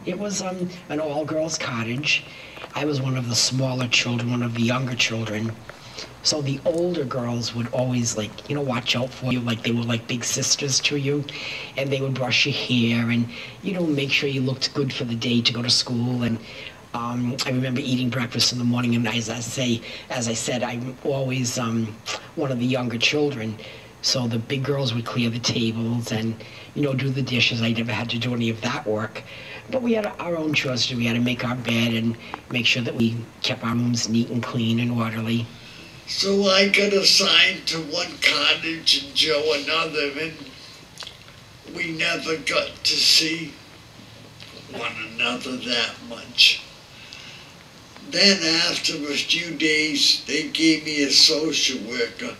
It was an all-girls cottage. I was one of the smaller children, one of the younger children. So the older girls would always, like, you know, watch out for you, like they were like big sisters to you, and they would brush your hair and, you know, make sure you looked good for the day to go to school. And I remember eating breakfast in the morning, and as I said, I'm always one of the younger children. So the big girls would clear the tables and, you know, do the dishes. I never had to do any of that work. But we had our own chores to do. We had to make our bed and make sure that we kept our rooms neat and clean and orderly. So I got assigned to one cottage and Joe another, and we never got to see one another that much. Then after a few days, they gave me a social worker,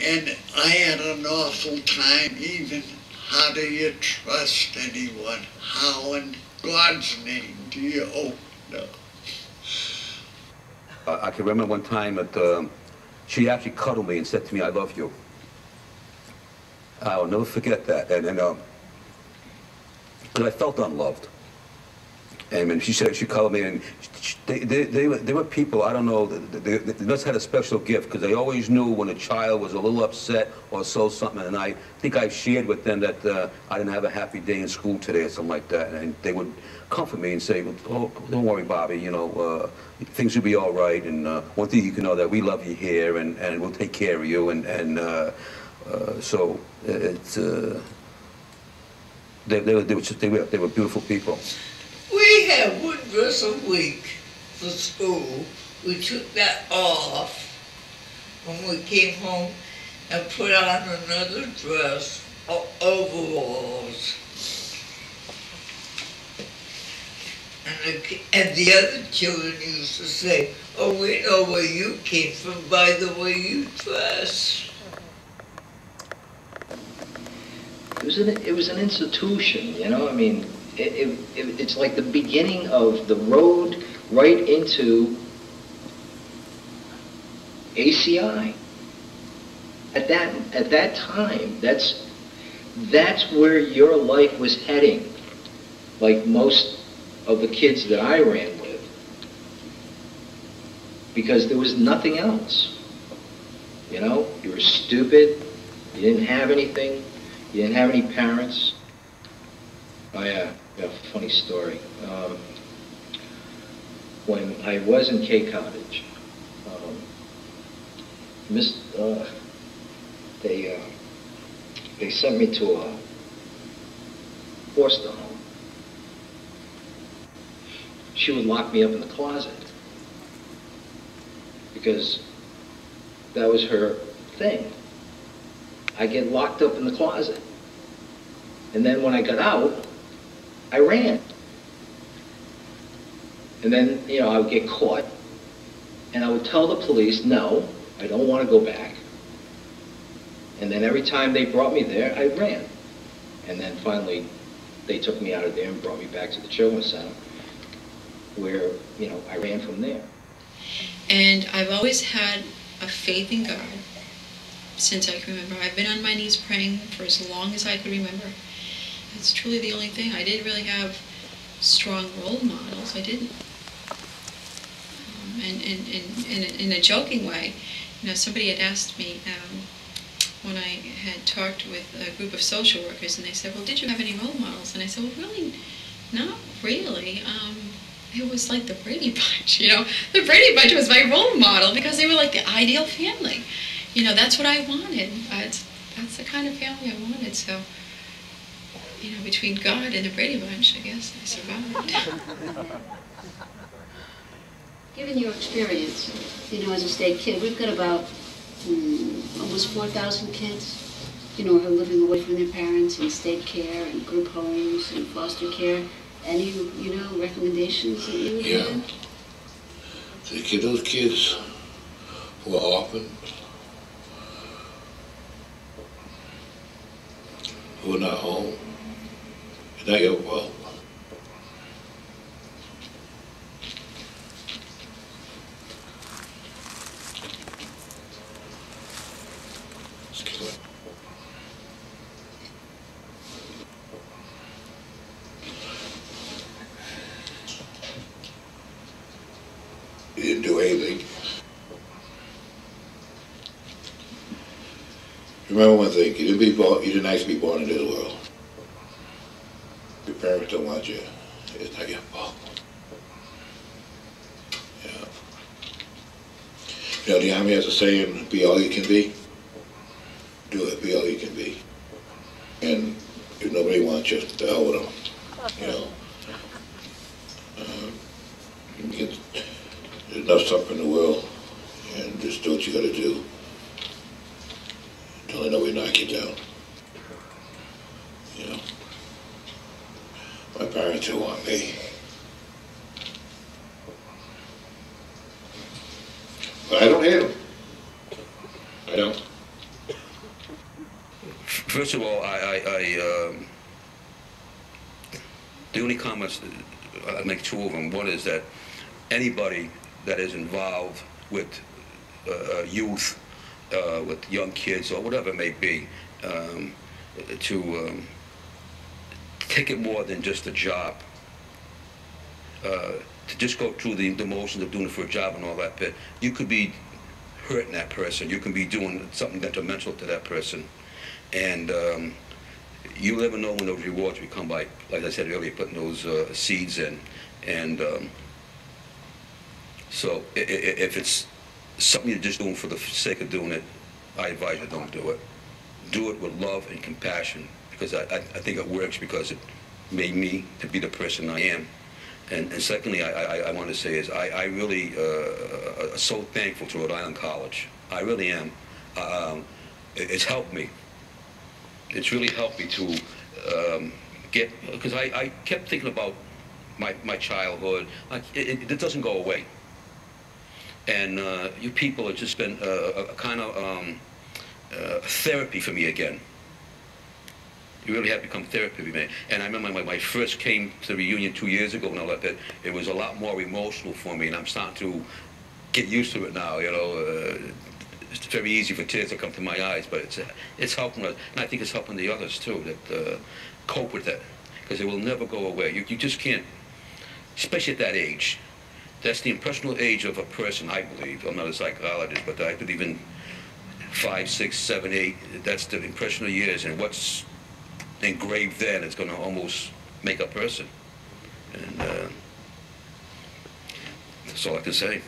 and I had an awful time. Even how do you trust anyone? How in God's name do you open up? I can remember one time that she actually cuddled me and said to me, "I love you." I'll never forget that. And because I felt unloved. And when she said, she cuddled me, and they were people, I don't know, they must have had a special gift, because they always knew when a child was a little upset or so something. And I think I shared with them that I didn't have a happy day in school today or something like that. And they would comfort me and say, "Oh, don't worry, Bobby, you know, things will be all right. And one thing you can know, that we love you here, and we'll take care of you." So it's they were beautiful people. We had one dress a week for school. We took that off when we came home and put on another dress or overalls. And the other children used to say, "Oh, we know where you came from by the way you dress." It was an institution, you know. I mean, it's like the beginning of the road right into ACI. At that time, that's where your life was heading. Like most of the kids that I ran with, because there was nothing else. You know, you were stupid. You didn't have anything. You didn't have any parents. Oh yeah, got a funny story. When I was in K Cottage, they sent me to a foster home. She would lock me up in the closet because that was her thing. I get locked up in the closet. And then when I got out, I ran. And then, you know, I would get caught, and I would tell the police, "No, I don't want to go back." And then every time they brought me there, I ran. And then finally, they took me out of there and brought me back to the Children's Center, where, you know, I ran from there. And I've always had a faith in God since I can remember. I've been on my knees praying for as long as I could remember. It's truly the only thing. I didn't really have strong role models. I didn't. And in a joking way, you know, somebody had asked me when I had talked with a group of social workers, and they said, "Well, did you have any role models?" And I said, "Well, really, not really. It was like the Brady Bunch, you know. The Brady Bunch was my role model because they were like the ideal family. You know, that's what I wanted. That's the kind of family I wanted. So, you know, between God and the Brady Bunch, I guess I survived." Given your experience, you know, as a state kid, we've got about almost 4,000 kids, you know, who are living away from their parents in state care and group homes and foster care. Any, you know, recommendations that you would have? Take care of those kids who are orphaned, who are not home. It's not your fault. didn't do anything. Remember one thing, you didn't ask to be born into this world. Your parents don't want you, it's not your fault. Yeah. You know, the Army has a saying, be all you can be. Do it, be all you can be. And if nobody wants you, the hell with them. You know. There's enough stuff in the world, and just do what you gotta do. Don't let nobody knock you down. You know. My parents don't want me. But I don't hate them. I don't. First of all, the only comments, I'll make two of them. One is that anybody that is involved with youth, with young kids, or whatever it may be, to take it more than just a job. To just go through the motions of doing it for a job and all that bit, you could be hurting that person. You can be doing something detrimental to that person. And you never know when those rewards will come by, like I said earlier, putting those seeds in. And so if it's something you're just doing for the sake of doing it, I advise you don't do it. Do it with love and compassion, because I think it works because it made me to be the person I am. And secondly, I want to say is I really am so thankful to Rhode Island College. I really am. It's helped me. It's really helped me to get, because I kept thinking about my childhood. Like, it doesn't go away. And you people have just been a kind of therapy for me again. You really have become therapy for me. And I remember when I first came to the reunion 2 years ago and all that, it was a lot more emotional for me, and I'm starting to get used to it now, you know. It's very easy for tears to come to my eyes, but it's helping us, and I think it's helping the others too, that cope with it, because it will never go away. You just can't, especially at that age. That's the impressionable age of a person, I believe. I'm not a psychologist, but I believe in 5, 6, 7, 8. That's the impressionable years, and what's engraved then is going to almost make a person. And that's all I can say.